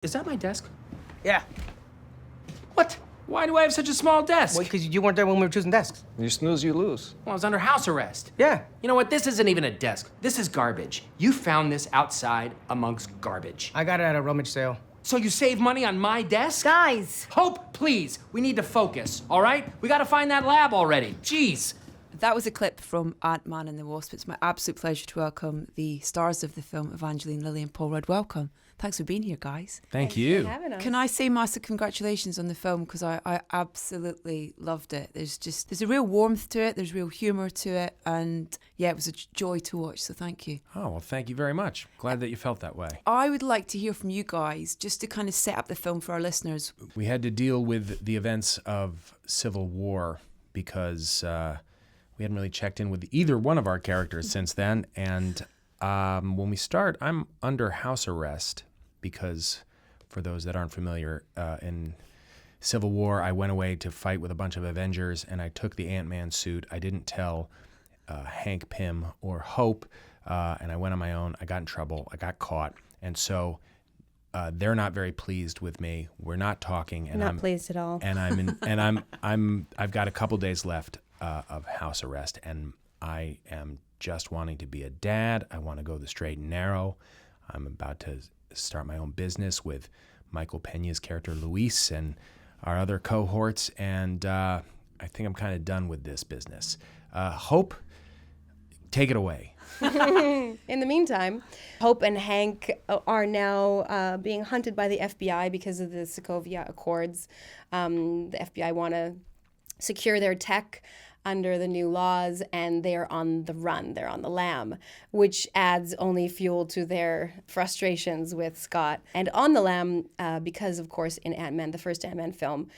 Is that my desk? Yeah. What? Why do I have such a small desk? Well, because you weren't there when we were choosing desks. You snooze, you lose. Well, I was under house arrest. Yeah. You know what? This isn't even a desk. This is garbage. You found this outside amongst garbage. I got it at a rummage sale. So you save money on my desk? Guys! Hope, please. We need to focus, all right? We gotta find that lab already. Jeez. That was a clip from Ant-Man and the Wasp. It's my absolute pleasure to welcome the stars of the film, Evangeline Lilly and Paul Rudd. Welcome. Thanks for being here, guys. Thank you. For having us. Can I say massive congratulations on the film, because I absolutely loved it. There's a real warmth to it, there's real humour to it, and yeah, it was a joy to watch, so thank you. Oh, well, thank you very much. Glad that you felt that way. I would like to hear from you guys, just to kind of set up the film for our listeners. We had to deal with the events of Civil War because we hadn't really checked in with either one of our characters since then, and when we start, I'm under house arrest because, for those that aren't familiar, in Civil War, I went away to fight with a bunch of Avengers, and I took the Ant-Man suit. I didn't tell Hank Pym or Hope, and I went on my own. I got in trouble. I got caught, and so they're not very pleased with me. We're not talking, and Not pleased at all. And I've got a couple days left of house arrest, and I am just wanting to be a dad. I want to go the straight and narrow. I'm about to start my own business with Michael Peña's character Luis and our other cohorts, and I think I'm kind of done with this business. Hope, take it away. In the meantime, Hope and Hank are now being hunted by the FBI because of the Sokovia Accords. The FBI want to secure their tech under the new laws, and they're on the run. They're on the lam, which adds only fuel to their frustrations with Scott. And on the lam, because, of course, in Ant-Man, the first Ant-Man film,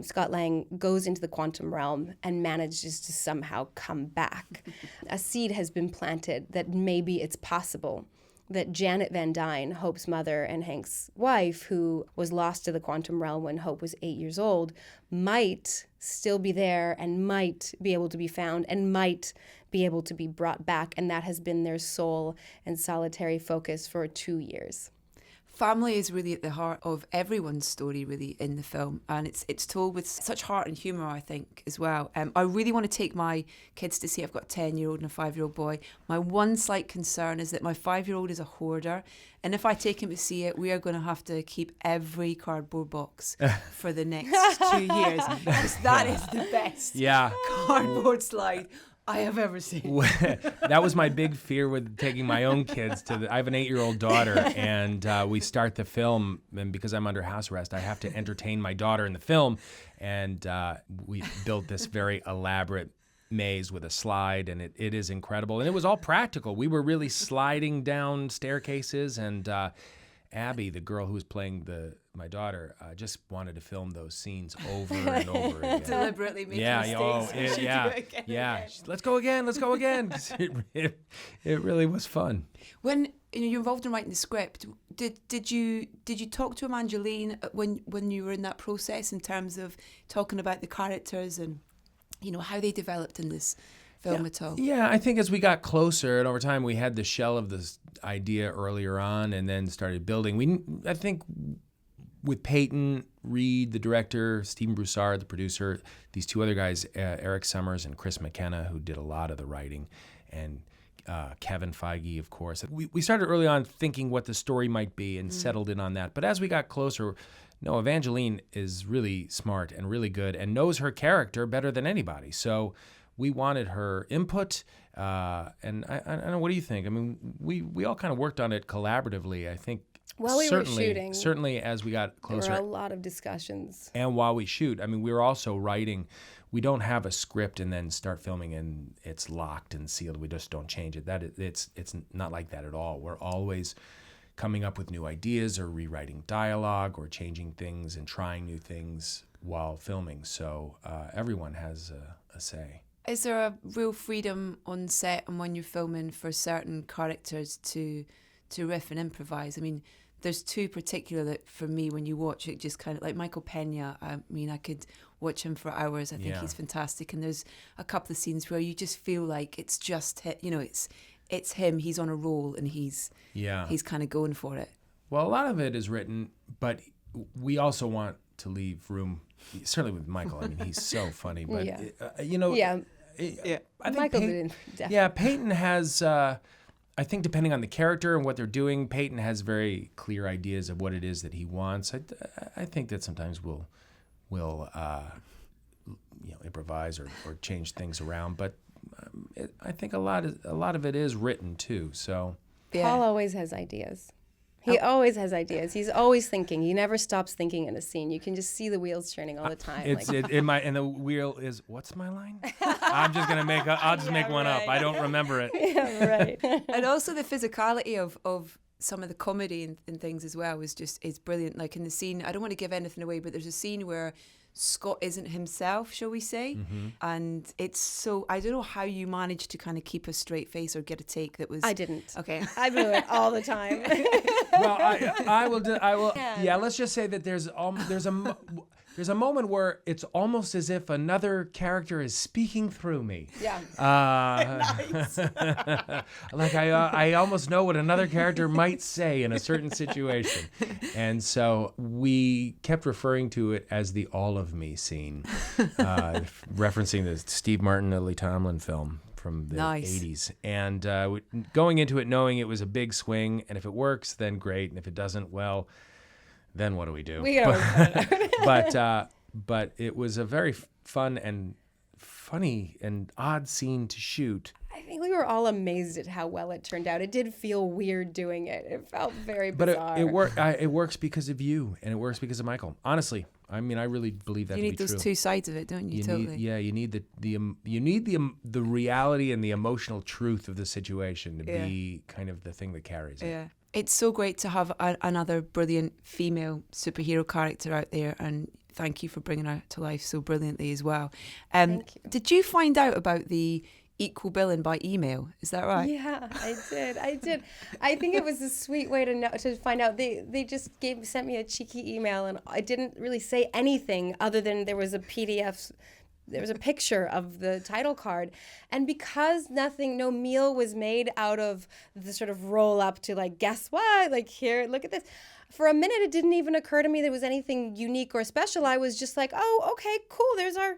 Scott Lang goes into the quantum realm and manages to somehow come back. A seed has been planted that maybe it's possible that Janet Van Dyne, Hope's mother and Hank's wife, who was lost to the quantum realm when Hope was 8 years old, might still be there and might be able to be found and might be able to be brought back. And that has been their sole and solitary focus for 2 years. Family is really at the heart of everyone's story, really, in the film, and it's told with such heart and humour, I think, as well. I really want to take my kids to see it. I've got a 10-year-old and a 5-year-old boy. My one slight concern is that my 5-year-old is a hoarder, and if I take him to see it, we are going to have to keep every cardboard box for the next 2 years, because that is the best cardboard slide I have ever seen. That was my big fear with taking my own kids to I have an 8-year-old daughter, and we start the film, and because I'm under house arrest, I have to entertain my daughter in the film, and we built this very elaborate maze with a slide, and it is incredible, and it was all practical. We were really sliding down staircases, and Abby, the girl who was playing my daughter, just wanted to film those scenes over and over again. Deliberately making mistakes. Let's go again. It really was fun. When you're involved in writing the script, did you talk to Evangeline when you were in that process, in terms of talking about the characters and how they developed in this film at all? Yeah, I think as we got closer and over time, we had the shell of this idea earlier on, and then started building. I think with Peyton Reed, the director, Stephen Broussard, the producer, these two other guys, Eric Summers and Chris McKenna, who did a lot of the writing, and Kevin Feige, of course. We started early on thinking what the story might be and settled in on that. But as we got closer, no, Evangeline is really smart and really good and knows her character better than anybody. So we wanted her input, and I don't know, what do you think? I mean, we all kind of worked on it collaboratively, I think. While we were shooting. Certainly as we got closer. There were a lot of discussions. And while we shoot, I mean, we were also writing. We don't have a script and then start filming and it's locked and sealed. We just don't change it. It's not like that at all. We're always coming up with new ideas or rewriting dialogue or changing things and trying new things while filming. So everyone has a say. Is there a real freedom on set and when you're filming for certain characters to riff and improvise? I mean, there's two particular that for me, when you watch it, just kind of like Michael Peña. I mean, I could watch him for hours. I think he's fantastic. And there's a couple of scenes where you just feel like it's just, it's him. He's on a roll and he's kind of going for it. Well, a lot of it is written, but we also want to leave room, certainly with Michael. I mean, he's so funny, but, Yeah. I think Michael Peyton, did. Definitely. yeah, Peyton has, I think depending on the character and what they're doing, Peyton has very clear ideas of what it is that he wants. I think that sometimes we'll improvise or change things around, but I think a lot of it is written too. So Paul always has ideas. He always has ideas. He's always thinking. He never stops thinking in a scene. You can just see the wheels turning all the time. And the wheel is, what's my line? I'm just gonna I'll just make one up. I don't remember it. Yeah, right. And also the physicality of some of the comedy and things as well is brilliant. Like in the scene, I don't want to give anything away, but there's a scene where Scott isn't himself, shall we say? Mm-hmm. And it's so, I don't know how you managed to kind of keep a straight face or get a take that was... I didn't. Okay. I blew it all the time. Well, I will. Yeah, let's just say that there's a moment where it's almost as if another character is speaking through me. Yeah. Like I almost know what another character might say in a certain situation, and so we kept referring to it as the "all of me" scene, referencing the Steve Martin, Lily Tomlin film from the 80s. And going into it knowing it was a big swing, and if it works, then great, and if it doesn't, well, then what do we do? We gotta but it was a very fun and funny and odd scene to shoot. I think we were all amazed at how well it turned out. It did feel weird doing it. It felt very bizarre. But it works because of you, and it works because of Michael. Honestly, I mean, I really believe that to be true. You need those two sides of it, don't you? Totally. You need the reality and the emotional truth of the situation to be kind of the thing that carries it. Yeah. It's so great to have another brilliant female superhero character out there, and thank you for bringing her to life so brilliantly as well. Thank you. Did you find out about the equal billing by email? Is that right? Yeah, I did. I think it was a sweet way to find out. They just sent me a cheeky email, and I didn't really say anything other than there was a PDF. There was a picture of the title card. And because no meal was made out of the sort of roll up to like, guess what? Like, here, look at this. For a minute, it didn't even occur to me there was anything unique or special. I was just like, oh, okay, cool. There's our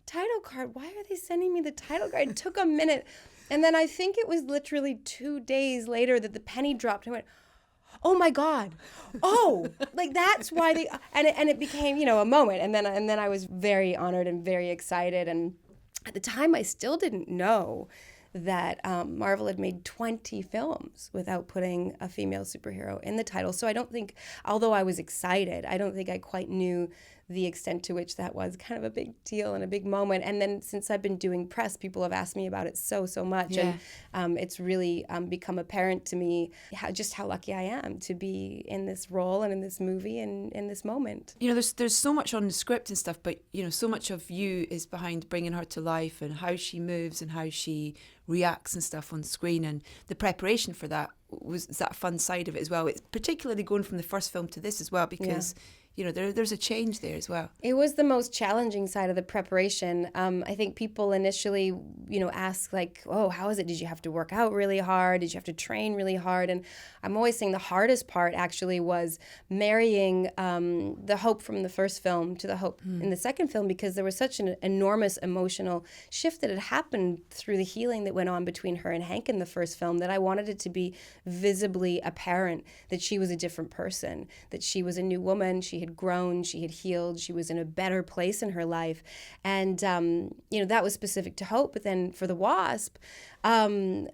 title card. Why are they sending me the title card? It took a minute. And then I think it was literally 2 days later that the penny dropped. I went, oh my God. Oh, like that's why they, and it became, a moment. And then I was very honored and very excited. And at the time I still didn't know that Marvel had made 20 films without putting a female superhero in the title. So I don't think, although I was excited, I don't think I quite knew the extent to which that was kind of a big deal and a big moment. And then since I've been doing press, people have asked me about it so much. Yeah. And it's really become apparent to me how lucky I am to be in this role and in this movie and in this moment. There's so much on the script and stuff, but so much of you is behind bringing her to life and how she moves and how she reacts and stuff on screen, and the preparation for that was that fun side of it as well. It's particularly going from the first film to this as well, because there's a change there as well. It was the most challenging side of the preparation. I think people initially, ask like, oh, how is it? Did you have to work out really hard? Did you have to train really hard? And I'm always saying the hardest part actually was marrying the hope from the first film to the hope in the second film, because there was such an enormous emotional shift that had happened through the healing that went on between her and Hank in the first film, that I wanted it to be visibly apparent that she was a different person, that she was a new woman, she had grown, she had healed, she was in a better place in her life. And, that was specific to Hope. But then for the Wasp, I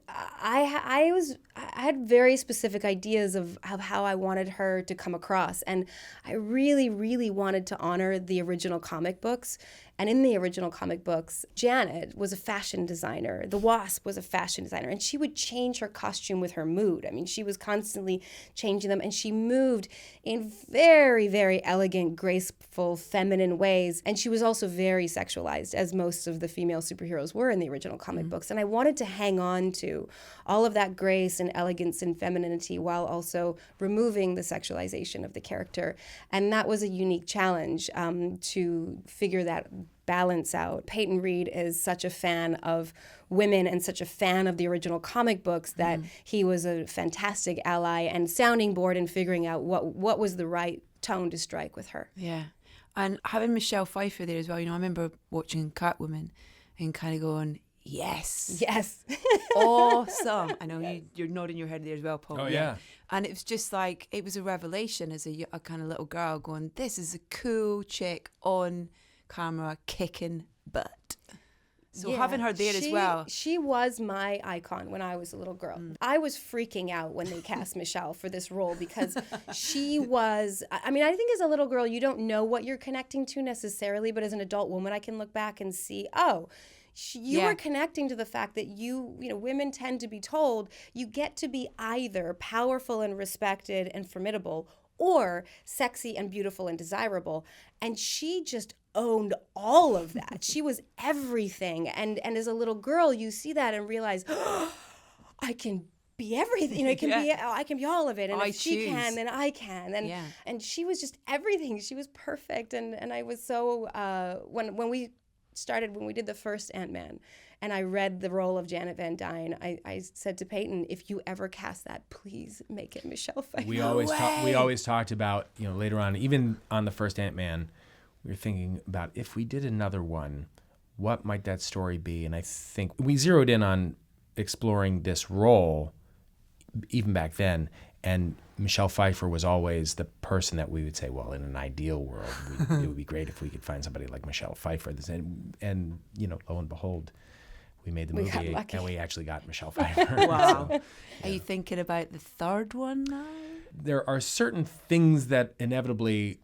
had very specific ideas of how I wanted her to come across. And I really, really wanted to honor the original comic books. And in the original comic books, Janet was a fashion designer. The Wasp was a fashion designer. And she would change her costume with her mood. I mean, she was constantly changing them. And she moved in very, very elegant, graceful, feminine ways. And she was also very sexualized, as most of the female superheroes were in the original comic books. And I wanted to hang on to all of that grace and elegance and femininity while also removing the sexualization of the character. And that was a unique challenge to figure that balance out. Peyton Reed is such a fan of women and such a fan of the original comic books that he was a fantastic ally and sounding board in figuring out what was the right tone to strike with her. Yeah. And having Michelle Pfeiffer there as well, I remember watching Catwoman and kind of going, yes. Yes. Awesome. I know you're nodding your head there as well, Paul. Oh, yeah. And it was just like, it was a revelation as a kind of little girl going, this is a cool chick on camera kicking butt. So having her there as well. She was my icon when I was a little girl. I was freaking out when they cast Michelle for this role because she was, I mean, I think as a little girl, you don't know what you're connecting to necessarily, but as an adult woman, I can look back and see, you were connecting to the fact that women tend to be told you get to be either powerful and respected and formidable or sexy and beautiful and desirable. And she just owned all of that. She was everything. And as a little girl, you see that and realize, I can be everything. I can be all of it. And if she can, then I can. And she was just everything. She was perfect. And I was so when we did the first Ant-Man and I read the role of Janet Van Dyne, I said to Peyton, if you ever cast that, please make it Michelle Pfeiffer. We always talked about, later on, even on the first Ant-Man, we were thinking about if we did another one, what might that story be? And I think we zeroed in on exploring this role even back then. And Michelle Pfeiffer was always the person that we would say, well, in an ideal world, it would be great if we could find somebody like Michelle Pfeiffer. And lo and behold, we made the movie and we actually got Michelle Pfeiffer. Wow. So, Are you thinking about the third one now? There are certain things that inevitably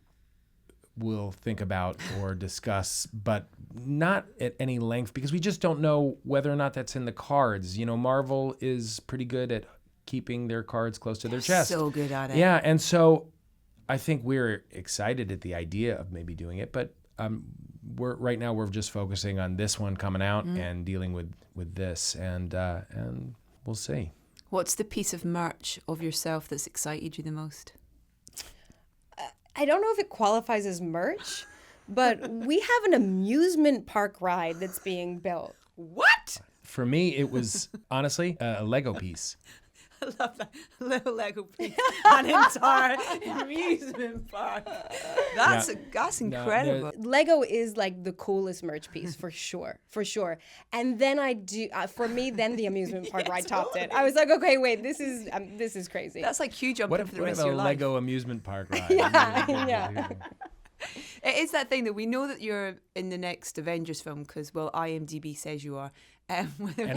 we'll think about or discuss, but not at any length because we just don't know whether or not that's in the cards. Marvel is pretty good at keeping their cards close to their chest. So good at it. Yeah, and so I think we're excited at the idea of maybe doing it, but we're just focusing on this one coming out and dealing with this, and we'll see. What's the piece of merch of yourself that's excited you the most? I don't know if it qualifies as merch, but we have an amusement park ride that's being built. What? For me, it was honestly a Lego piece. I love that little Lego piece. An entire amusement park. That's incredible. Lego is like the coolest merch piece for sure. And then then the amusement park ride topped it. I was like, okay, wait, this is crazy. That's like huge jumping for the rest of What your if a life. Lego amusement park ride? Yeah. It is that thing that we know that you're in the next Avengers film because, IMDb says you are. And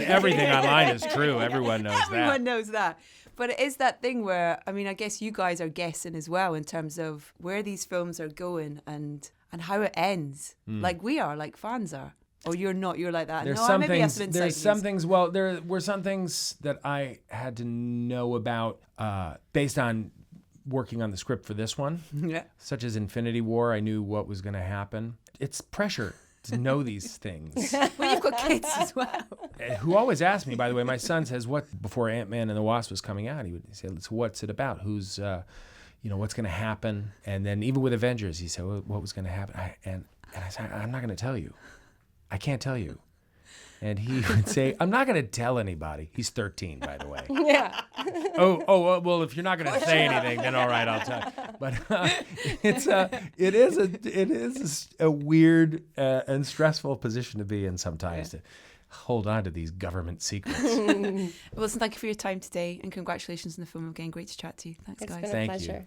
everything online is true. Everyone knows that. Everyone knows that. But it is that thing where, I guess you guys are guessing as well in terms of where these films are going and how it ends. Like we are, like fans are. Or you're not, you're like that. There's no, some maybe things. have There's some things. Well, there were some things that I had to know about based on working on the script for this one. Yeah. Such as Infinity War, I knew what was going to happen. It's pressure to know these things. Well, you've got kids as well. Who always ask me, by the way, my son says, before Ant-Man and the Wasp was coming out, he would say, so what's it about? Who's, what's going to happen? And then even with Avengers, he said, well, what was going to happen? And I said, I'm not going to tell you. I can't tell you. And he would say, I'm not going to tell anybody. He's 13, by the way. Yeah. Well, if you're not going to say anything, then all right, I'll tell you. But it is a weird and stressful position to be in sometimes, to hold on to these government secrets. Well, listen, thank you for your time today and congratulations on the film again. Great to chat to you. Thanks, guys. It's been a pleasure.